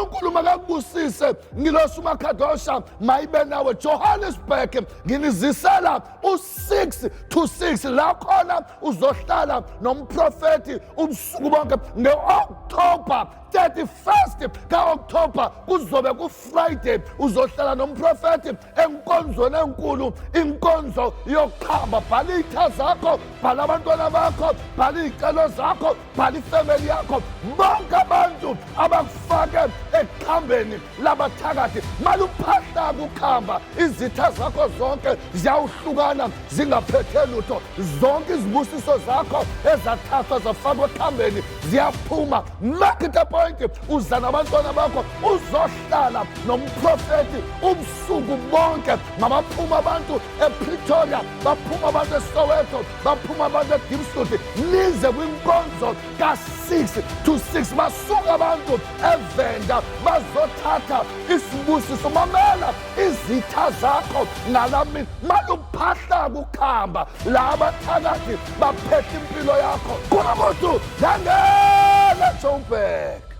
uNkulunkulu makakubusise ngilosa uMakhadosha mayibe nawe Johannesburg nginizisela u6 to 6 la khona uzohlala nomprofeti ubusuku bonke ngeOctober 31st ka-October kuzobe ku-Friday uzohlala nomprofeti enkonzweni enkulu inkonzo yokukhamba bhala iy'tha zakho bhala abantwana bakho bhala iy'celo zakho bhala ifemeli yakho bonke abantu abakufake ekuhambeni labathakathi mali uphahla kukhamba izitha zakho zonke ziyawuhlukana zingaphethe lutho zonke izibusiso zakho ezathathwa zafakwa ekuhambeni ziyaphuma make it a point uza nabantwana bakho uzohlala nomprofeti ubusuku bonke mabaphuma abantu ePretoria baphuma abantu eSoweto baphuma abantu eDiepsloot nize kwinkonzo ka6 to 6 basuka abantu eVenda bazothatha isibusiso mamela izitha zakho nalami maluphahla kukhamba laba thakathi baphethe impilo yakho kunomuntu dangela Joburg.